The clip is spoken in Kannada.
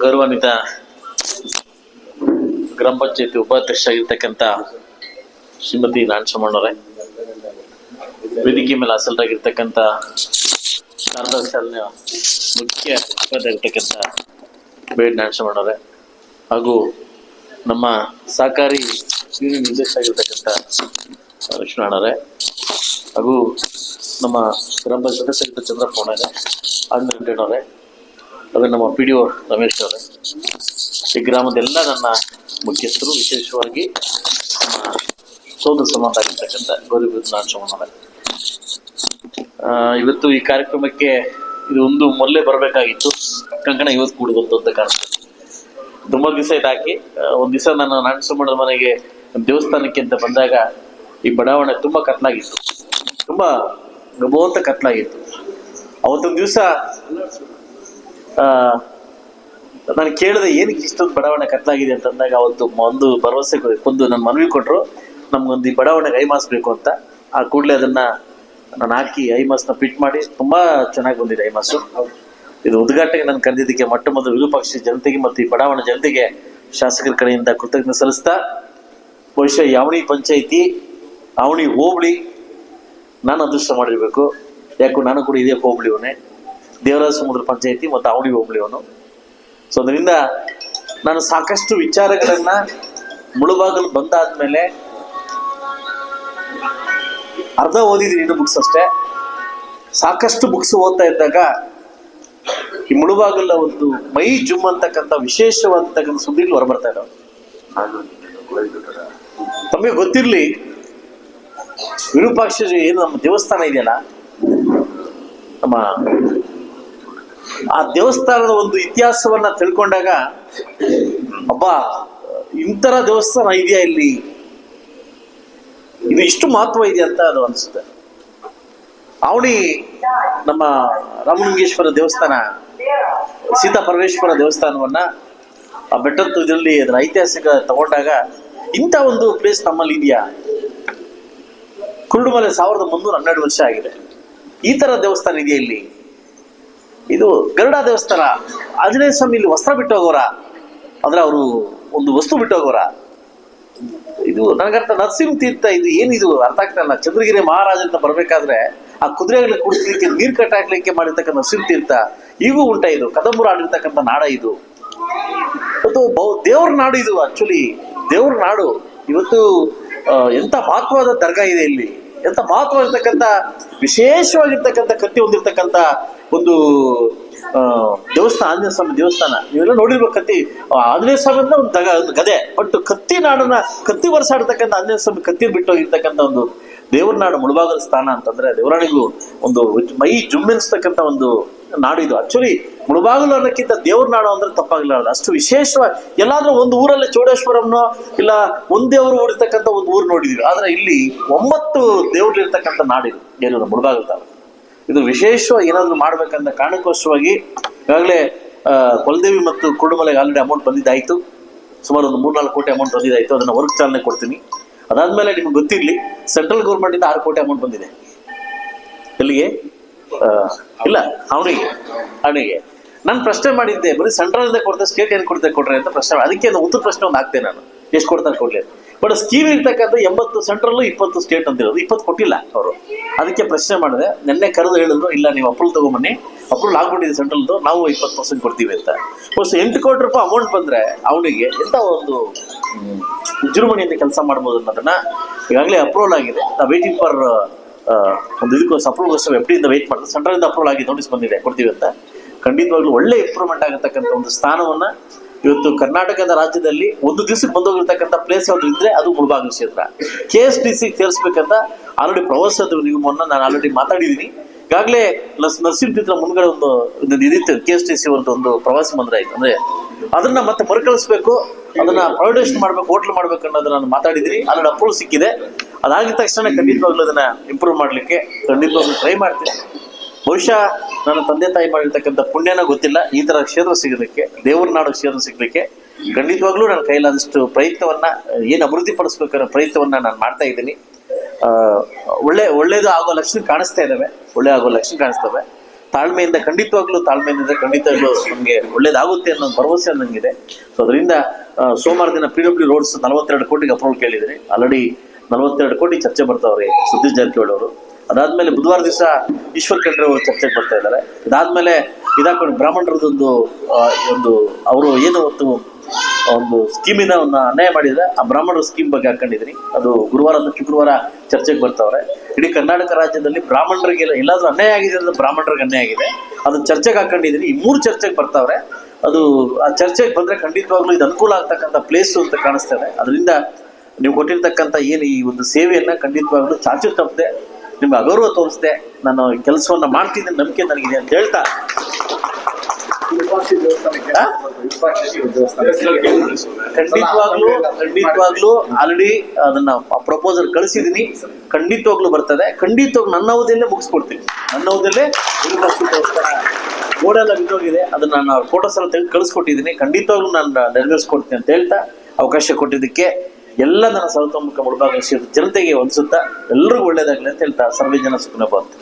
ಗೌರವಾನ್ವಿತ ಗ್ರಾಮ ಪಂಚಾಯತಿ ಉಪಾಧ್ಯಕ್ಷರಾಗಿರ್ತಕ್ಕಂಥ ಶ್ರೀಮತಿ ನಾರಾಯಣಸ್ವಾಮಣ್ಣವರೇ, ವೇದಿಕೆ ಮೇಲೆ ಹಾಸಲರಾಗಿರ್ತಕ್ಕಂಥ ಶಾರದಾ ಶಾಲೆಯ ಮುಖ್ಯ ಉಪಾಧ್ಯಕ್ಷರಾಗಿರ್ತಕ್ಕಂಥ ಬೇಡ್ ನಾರಾಯಣಸ್ವಾಮಣ್ಣವರೇ, ಹಾಗೂ ನಮ್ಮ ಸಹಕಾರಿ ಯೂನಿಯನ್ ನಿರ್ದೇಶಕರಾಗಿರ್ತಕ್ಕಂಥ ಲಕ್ಷ್ಮಣರೇ, ಹಾಗೂ ನಮ್ಮ ಗ್ರಾಮ ಪಂಚಾಯತ್ ಸದಸ್ಯರಾಗಿದ್ದ ಚಂದ್ರಪ್ಪ ಅವರೇ, ಆಂಜನೇಯನವರೇ, ಹಾಗೂ ನಮ್ಮ PDO ರಮೇಶ್ ಅವರೇ, ಈ ಗ್ರಾಮದೆಲ್ಲ ನನ್ನ ಮುಖ್ಯಸ್ಥರು, ವಿಶೇಷವಾಗಿ ನಮ್ಮ ಸೋದರ ಸಮಾನ ಆಗಿರ್ತಕ್ಕಂಥ ಗೌರಿ ನಾರಾಯಣಸ್ವಾಮಣ್ಣವರೇ, ಇವತ್ತು ಈ ಕಾರ್ಯಕ್ರಮಕ್ಕೆ ಇದು ಒಂದು ಮೊದಲೇ ಬರಬೇಕಾಗಿತ್ತು, ಕಂಕಣ ಇವತ್ತು ಕೂಡಿ ಬಂತು ಅಂತ ಕಾರಣ ತುಂಬ ದಿವಸ ಇದಾಕಿ ಒಂದು ದಿವಸ ನಾನು ನಾರಾಯಣಸ್ವಾಮಣ್ಣರ ಮನೆಗೆ ದೇವಸ್ಥಾನಕ್ಕೆ ಅಂತ ಬಂದಾಗ ಈ ಬಡಾವಣೆ ತುಂಬ ಕತ್ಲಾಗಿತ್ತು, ತುಂಬ ಗಬೋಂತ ಕತ್ಲಾಗಿತ್ತು. ಅವತ್ತೊಂದು ದಿವಸ ನಾನು ಕೇಳಿದೆ ಏನಕ್ಕೆ ಇಷ್ಟೊಂದು ಬಡಾವಣೆ ಕತ್ಲಾಗಿದೆ ಅಂತಂದಾಗ ಅವತ್ತು ಒಂದು ಭರವಸೆ ಒಂದು ನನ್ನ ಮನವಿ ಕೊಟ್ಟರು, ನಮ್ಗೊಂದು ಈ ಬಡಾವಣೆಗೆ ಐಮಾಸ್ ಅಂತ. ಆ ಕೂಡಲೇ ಅದನ್ನ ನಾನು ಹಾಕಿ ಐಮಾಸ್ನ ಫಿಟ್ ಮಾಡಿ ತುಂಬಾ ಚೆನ್ನಾಗಿ ಬಂದಿದೆ ಐಮಾಸು. ಇದು ಉದ್ಘಾಟನೆಗೆ ನಾನು ಕರೆದಿದ್ದಕ್ಕೆ ಮೊಟ್ಟ ಮೊದಲು ವಿರೂಪಾಕ್ಷ ಜನತೆಗೆ ಮತ್ತು ಈ ಬಡಾವಣೆ ಜನತೆಗೆ ಶಾಸಕರ ಕಡೆಯಿಂದ ಕೃತಜ್ಞತೆ ಸಲ್ಲಿಸ್ತಾ, ಬಹುಶಃ ಯಾವಣಿ ಪಂಚಾಯಿತಿ, ಆವಣಿ ಹೋಬಳಿ ನಾನು ಅದೃಷ್ಟ ಮಾಡಿರ್ಬೇಕು. ಯಾಕೋ ನಾನು ಕೂಡ ಇದೇ ಹೋಬಳಿಯವನೇ, ದೇವರಾಜ ಸಮುದ್ರ ಪಂಚಾಯಿತಿ ಮತ್ತು ಆವಣಿ ಹೋಬಳಿಯವನು. ಸೊ ಅದರಿಂದ ನಾನು ಸಾಕಷ್ಟು ವಿಚಾರಗಳನ್ನ ಮುಳುಬಾಗಲು ಬಂದಾದ್ಮೇಲೆ ಅರ್ಧ ಓದಿದ್ದೀನಿ, ಇನ್ನು ಬುಕ್ಸ್ ಅಷ್ಟೇ. ಸಾಕಷ್ಟು ಬುಕ್ಸ್ ಓದ್ತಾ ಇದ್ದಾಗ ಈ ಮುಳುಬಾಗಲ ಒಂದು ಮೈ ಜುಮ್ ಅಂತಕ್ಕಂಥ ವಿಶೇಷವಾದಂತಕ್ಕಂಥ ಸುದ್ದಿಗಳು ಹೊರಬರ್ತಾ ಇದ್ದಾವೆ. ತಮಗೆ ಗೊತ್ತಿರ್ಲಿ, ವಿರೂಪಾಕ್ಷ ಏನು ನಮ್ಮ ದೇವಸ್ಥಾನ ಇದೆಯಲ್ಲ, ನಮ್ಮ ಆ ದೇವಸ್ಥಾನದ ಒಂದು ಇತಿಹಾಸವನ್ನ ತಿಳ್ಕೊಂಡಾಗ ಅಬ್ಬಾ ಇಂತರ ದೇವಸ್ಥಾನ ಇದೆಯಾ ಇಲ್ಲಿ, ಇದು ಇಷ್ಟು ಮಹತ್ವ ಇದೆ ಅಂತ ಅದು ಅನ್ಸುತ್ತೆ. ಅವಣಿ ನಮ್ಮ ರಾಮಲಿಂಗೇಶ್ವರ ದೇವಸ್ಥಾನ, ಸೀತಾ ಪರಮೇಶ್ವರ ದೇವಸ್ಥಾನವನ್ನ ಆ ಬೆಟ್ಟದ ತುದಿಯಲ್ಲಿ ಅದರ ಐತಿಹಾಸಿಕ ತಗೊಂಡಾಗ ಇಂಥ ಒಂದು ಪ್ಲೇಸ್ ನಮ್ಮಲ್ಲಿ ಇದೆಯಾ? ಕುರುಡುಮಲೆ 1312 ವರ್ಷ ಆಗಿದೆ, ಈ ತರ ದೇವಸ್ಥಾನ ಇದೆಯಾ ಇಲ್ಲಿ? ಇದು ಗರುಡ ದೇವಸ್ಥಾನ, ಆಂಜನೇಯ ಸ್ವಾಮಿ ಇಲ್ಲಿ ವಸ್ತ್ರ ಬಿಟ್ಟು ಹೋಗೋರ, ಅಂದ್ರೆ ಅವರು ಒಂದು ವಸ್ತು ಬಿಟ್ಟು ಹೋಗೋರ. ಇದು ನನಗರ್ಥ ನರಸಿಂಹ ತೀರ್ಥ, ಇದು ಏನಿದು ಅರ್ಥ ಆಗ್ತಾ ಇಲ್ಲ. ಚಂದ್ರಗಿರಿ ಮಹಾರಾಜ ಅಂತ ಬರ್ಬೇಕಾದ್ರೆ ಆ ಕುದುರೆಗಳಿಗೆ ಕುಡಿಸ್ಲಿಕ್ಕೆ ನೀರು ಕಟ್ಟಾಕ್ಲಿಕ್ಕೆ ಮಾಡಿರ್ತಕ್ಕಂಥ ನರಸಿಂಹ ತೀರ್ಥ ಈಗೂ ಉಂಟ. ಇದು ಕದಂಬರು ಆಡಿರ್ತಕ್ಕಂಥ ನಾಡ, ಇದು ದೇವ್ರ ನಾಡು, ಇದು ಆಕ್ಚುಲಿ ದೇವ್ರ ನಾಡು. ಇವತ್ತು ಎಂತ ಮಹತ್ವದ ದರ್ಗಾ ಇದೆ ಇಲ್ಲಿ, ಎಂತ ಮಹತ್ವ ಇರ್ತಕ್ಕಂಥ ವಿಶೇಷವಾಗಿರ್ತಕ್ಕಂಥ ಕತ್ತಿ ಹೊಂದಿರ್ತಕ್ಕಂಥ ಒಂದು ದೇವಸ್ಥಾನ, ಆಂಜನೇಯ ಸ್ವಾಮಿ ದೇವಸ್ಥಾನ. ನೀವೆಲ್ಲ ನೋಡಿರ್ಬೇಕು, ಕತ್ತಿ ಆಂಜನೇಯ ಸ್ವಾಮಿ ಅಂದ್ರೆ ಒಂದು ಗದೆ, ಬಟ್ ಕತ್ತಿ ನಾಡನ್ನ ಕತ್ತಿ ವರ್ಷಾಡ್ತಕ್ಕಂಥ ಆಂಜನೇಯ ಸ್ವಾಮಿ ಕತ್ತಿ ಬಿಟ್ಟು ಹೋಗಿರ್ತಕ್ಕಂಥ ಒಂದು ದೇವ್ರ ನಾಡು ಮುಳುಬಾಗಲ ಸ್ಥಾನ ಅಂತಂದ್ರೆ ದೇವರಾಣಿಗೂ ಒಂದು ಮೈ ಜುಮ್ಮೆನಿಸ್ತಕ್ಕಂಥ ಒಂದು ನಾಡು ಇದು. ಆಕ್ಚುಲಿ ಮುಳುಬಾಗಲು ಅನ್ನೋಕ್ಕಿಂತ ದೇವ್ರ ನಾಡು ಅಂದ್ರೆ ತಪ್ಪಾಗ್ಲಾರ್ದು, ಅಷ್ಟು ವಿಶೇಷವಾಗಿ. ಎಲ್ಲಾದ್ರೂ ಒಂದು ಊರಲ್ಲಿ ಚೌಡೇಶ್ವರಂನೋ ಇಲ್ಲ ಒಂದ್ ದೇವರು ಊರಿರ್ತಕ್ಕಂಥ ಒಂದು ಊರು ನೋಡಿದೀವಿ, ಆದ್ರೆ ಇಲ್ಲಿ 9 ದೇವ್ರು ಇರ್ತಕ್ಕಂಥ ನಾಡಿದು ಏನು ಮುಳುಬಾಗಲ ತಾಲೂಕು. ಇದು ವಿಶೇಷವಾಗಿ ಏನಾದ್ರು ಮಾಡ್ಬೇಕಂತ ಕಾರಣಕ್ಕೋಸ್ಕರವಾಗಿ ಈಗಾಗಲೇ ಕೊಲದೇವಿ ಮತ್ತು ಕುರುಡುಮಲೆಗೆ ಆಲ್ರೆಡಿ ಅಮೌಂಟ್ ಬಂದಿದ್ದಾಯ್ತು, ಸುಮಾರು ಒಂದು 3-4 ಕೋಟಿ ಅಮೌಂಟ್ ಬಂದಿದ್ದಾಯ್ತು. ಅದನ್ನ ವರ್ಕ್ ಚಾಲನೆ ಕೊಡ್ತೀನಿ. ಅದಾದ್ಮೇಲೆ ನಿಮ್ಗೆ ಗೊತ್ತಿರ್ಲಿ, ಸೆಂಟ್ರಲ್ ಗೌರ್ಮೆಂಟ್ ಇಂದ 6 ಕೋಟಿ ಅಮೌಂಟ್ ಬಂದಿದೆ. ಎಲ್ಲಿಗೆ? ಇಲ್ಲ, ಅವನಿಗೆ ನಾನು ಪ್ರಶ್ನೆ ಮಾಡಿದ್ದೆ, ಬರೀ ಸೆಂಟ್ರಲ್ ಇಂದ ಕೊಡ್ತಾರೆ, ಸ್ಟೇಟ್ ಏನ್ ಕೊಡ್ತಾರೆ ಅಂತ ಪ್ರಶ್ನೆ. ಅದಕ್ಕೆ ಉತ್ತರ ಪ್ರಶ್ನೆ ಒಂದು ಹಾಕ್ತೇನೆ ನಾನು, ಎಷ್ಟು ಕೊಡ್ತಾರೆ ಕೊಡ್ಲಿ. ಬಟ್ ಸ್ಕೀಮ್ ಇರ್ತಕ್ಕಂಥ 80 ಸೆಂಟ್ರಲ್ 20 ಸ್ಟೇಟ್ ಅಂತಿರೋದು, 20 ಕೊಟ್ಟಿಲ್ಲ ಅವರು. ಅದಕ್ಕೆ ಪ್ರಶ್ನೆ ಮಾಡಿದೆ, ನೆನ್ನೆ ಕರೆದು ಹೇಳಿದ್ರು, ಇಲ್ಲ ನೀವು ಅಪ್ರೂವಲ್ ತಗೊಂಬನ್ನಿ, ಅಪ್ರೂವಲ್ ಆಗ್ಬಿಟ್ಟಿದೆ ಸೆಂಟ್ರಲ್ದು, ನಾವು 20% ಕೊಡ್ತೀವಿ ಅಂತ. 8 ಕೋಟಿ ರೂಪಾಯಿ ಅಮೌಂಟ್ ಬಂದ್ರೆ ಅವನಿಗೆ ಎಂತ ಒಂದು ವಿಜೃಂಭಣೆಯಿಂದ ಕೆಲಸ ಮಾಡ್ಬೋದು ಅನ್ನೋದನ್ನ ಈಗಾಗಲೇ ಅಪ್ರೂವಲ್ ಆಗಿದೆ. ನಾವು ವೇಟಿಂಗ್ ಫಾರ್ ಒಂದು ಇದಕ್ಕೋಸ್ಕರ ಅಪ್ರೂವಲ್ಗೋಸ್ಕರ FD ಇಂದ ವೇಟ್ ಮಾಡ್ತಾರೆ. ಸೆಂಟ್ರಲ್ ಇಂದ ಅಪ್ರೂವಲ್ ಆಗಿ ನೋಟಿಸ್ ಬಂದಿದೆ, ಕೊಡ್ತೀವಿ ಅಂತ. ಖಂಡಿತವಾಗ್ಲೂ ಒಳ್ಳೆ ಇಂಪ್ರೂವ್ಮೆಂಟ್ ಆಗತಕ್ಕಂಥ ಒಂದು ಸ್ಥಾನವನ್ನ ಇವತ್ತು ಕರ್ನಾಟಕದ ರಾಜ್ಯದಲ್ಲಿ ಒಂದು ದಿವಸಕ್ಕೆ ಬಂದೋಗಿರ್ತಕ್ಕಂಥ ಪ್ಲೇಸ್ ಯಾವ್ದು ಇದ್ರೆ ಅದು ಮುಳುಬಾಗಲ ಕ್ಷೇತ್ರ. KSTC ಸೇರಿಸ್ಬೇಕಂತ ಆಲ್ರೆಡಿ ಪ್ರವಾಸೋದ್ಯಮ ನಿಗಮವನ್ನ ನಾನು ಆಲ್ರೆಡಿ ಮಾತಾಡಿದ್ದೀನಿ. ಈಗಾಗಲೇ ನರಸಿಂಹ ತೀರ್ಥ ಮುಂದ್ಗಡೆ ಒಂದು ಇದಿತ್ತು, KSTC ಒಂದು ಪ್ರವಾಸಿ ಮಂದಿರ ಆಯ್ತು. ಅಂದ್ರೆ ಅದನ್ನ ಮತ್ತೆ ಮರುಕಳಿಸ್ಬೇಕು, ಅದನ್ನ ಪ್ರೈವೇಟೈಸೇಷನ್ ಮಾಡ್ಬೇಕು, ಹೋಟ್ಲ್ ಮಾಡ್ಬೇಕು ಅನ್ನೋದನ್ನ ನಾನು ಮಾತಾಡಿದ್ದೀನಿ. ಆಲ್ರೆಡಿ ಅಪ್ರೂವಲ್ ಸಿಕ್ಕಿದೆ. ಅದಾಗಿದ ತಕ್ಷಣ ಖಂಡಿತವಾಗ್ಲೂ ಅದನ್ನ ಇಂಪ್ರೂವ್ ಮಾಡ್ಲಿಕ್ಕೆ ಖಂಡಿತವಾಗ್ಲೂ ಟ್ರೈ ಮಾಡ್ತೀನಿ. ಬಹುಶಃ ನನ್ನ ತಂದೆ ತಾಯಿ ಮಾಡಿರ್ತಕ್ಕಂಥ ಪುಣ್ಯನ ಗೊತ್ತಿಲ್ಲ, ಈ ತರ ಕ್ಷೇತ್ರ ಸಿಗೋದಕ್ಕೆ, ದೇವ್ರ ನಾಡು ಕ್ಷೇತ್ರ ಸಿಗ್ಲಿಕ್ಕೆ ಖಂಡಿತವಾಗ್ಲೂ ನನ್ನ ಕೈಲಾದಷ್ಟು ಪ್ರಯತ್ನವನ್ನ, ಏನು ಅಭಿವೃದ್ಧಿ ಪಡಿಸ್ಬೇಕಾದ ಪ್ರಯತ್ನವನ್ನ ನಾನು ಮಾಡ್ತಾ ಇದ್ದೀನಿ. ಒಳ್ಳೇದು ಆಗೋ ಲಕ್ಷಣ ಕಾಣಿಸ್ತಾ ಇದ್ದಾವೆ, ಒಳ್ಳೆ ಆಗೋ ಲಕ್ಷಣ ಕಾಣಿಸ್ತವೆ. ತಾಳ್ಮೆಯಿಂದ ಖಂಡಿತವಾಗ್ಲೂ ನಮಗೆ ಒಳ್ಳೇದಾಗುತ್ತೆ ಅನ್ನೋ ಭರವಸೆ ನನಗಿದೆ. ಸೊ ಅದರಿಂದ ಸೋಮವಾರ ದಿನ PWD ರೋಡ್ಸ್ 42 ಕೋಟಿಗೆ ಅಪ್ರೂವಲ್ ಕೇಳಿದ್ರಿ. ಆಲ್ರೆಡಿ 42 ಕೋಟಿ ಚರ್ಚೆ ಬರ್ತಾವ್ರಿ ಸತೀಶ್ ಜಾರಕಿಹೊಳಿ ಅವರು. ಅದಾದ್ಮೇಲೆ ಬುಧವಾರ ದಿವಸ ಈಶ್ವರ್ ಖಂಡ್ರೆ ಅವರು ಚರ್ಚೆಗೆ ಬರ್ತಾ ಇದ್ದಾರೆ. ಇದಾದ್ಮೇಲೆ ಇದಾಕೊಂಡು ಬ್ರಾಹ್ಮಣರದೊಂದು ಅವರು ಏನು ಒಂದು ಸ್ಕೀಮಿನ ಅನ್ಯಾಯ ಮಾಡಿದ್ರೆ ಆ ಬ್ರಾಹ್ಮಣರ ಸ್ಕೀಮ್ ಬಗ್ಗೆ ಹಾಕೊಂಡಿದ್ರಿ. ಅದು ಶುಕ್ರವಾರ ಚರ್ಚೆಗೆ ಬರ್ತಾವ್ರೆ. ಇಡೀ ಕರ್ನಾಟಕ ರಾಜ್ಯದಲ್ಲಿ ಬ್ರಾಹ್ಮಣರಿಗೆ ಎಲ್ಲಾದ್ರೂ ಅನ್ಯಾಯ ಆಗಿದೆ ಅಂದ್ರೆ ಬ್ರಾಹ್ಮಣರಿಗೆ ಅನ್ಯಾಯ ಆಗಿದೆ, ಅದನ್ನ ಚರ್ಚೆಗೆ ಹಾಕೊಂಡಿದ್ರಿ. ಈ 3 ಚರ್ಚೆಗೆ ಬರ್ತಾವ್ರೆ. ಅದು ಆ ಚರ್ಚೆಗೆ ಬಂದ್ರೆ ಖಂಡಿತವಾಗ್ಲೂ ಇದು ಅನುಕೂಲ ಆಗ್ತಕ್ಕಂಥ ಪ್ಲೇಸು ಅಂತ ಕಾಣಿಸ್ತದೆ. ಅದರಿಂದ ನೀವು ಕೊಟ್ಟಿರ್ತಕ್ಕಂಥ ಏನು ಈ ಒಂದು ಸೇವೆಯನ್ನ ಖಂಡಿತವಾಗ್ಲೂ ಚಾಚು ತಪ್ಪದೆ ನಿಮ್ಗೆ ಅಗೌರವ ತೋರಿಸದೆ ನಾನು ಕೆಲಸವನ್ನ ಮಾಡ್ತಿದ್ದೀನಿ ನಂಬಿಕೆ ನನಗಿದೆ ಅಂತ ಹೇಳ್ತಾ ಖಂಡಿತವಾಗ್ಲೂ ಆಲ್ರೆಡಿ ಅದನ್ನ ಪ್ರಪೋಸಲ್ ಕಳಿಸಿದೀನಿ. ಖಂಡಿತವಾಗ್ಲೂ ಬರ್ತದೆ. ಖಂಡಿತವಾಗ್ಲೂ ನನ್ನ ಅವಧಿಯಲ್ಲೇ ಮುಗಿಸ್ಕೊಡ್ತೀನಿ. ಬೋರ್ಡೆಲ್ಲ ಬಿದ್ದೋಗಿದೆ, ಅದನ್ನ ನಾನು ಫೋಟೋಸ್ ಎಲ್ಲ ತೆಗೆದು ಕಳಿಸ್ಕೊಟ್ಟಿದ್ದೀನಿ. ಖಂಡಿತವಾಗ್ಲೂ ನಾನು ನೆರವೇರಿಸ್ಕೊಡ್ತೀನಿ ಅಂತ ಹೇಳ್ತಾ ಅವಕಾಶ ಕೊಟ್ಟಿದ್ದಕ್ಕೆ ಎಲ್ಲ ನನ್ನ ಸರ್ವತೋಮುಖ ಮುಳುಬಾಗಿಲು ಕ್ಷೇತ್ರದ ಜನತೆಗೆ ವಂದಿಸುತ್ತಾ ಎಲ್ರಿಗೂ ಒಳ್ಳೇದಾಗಲಿ ಅಂತ ಹೇಳ್ತಾ ಸರ್ವೇ ಜನ ಸುಖಿನೋ ಭವಂತು.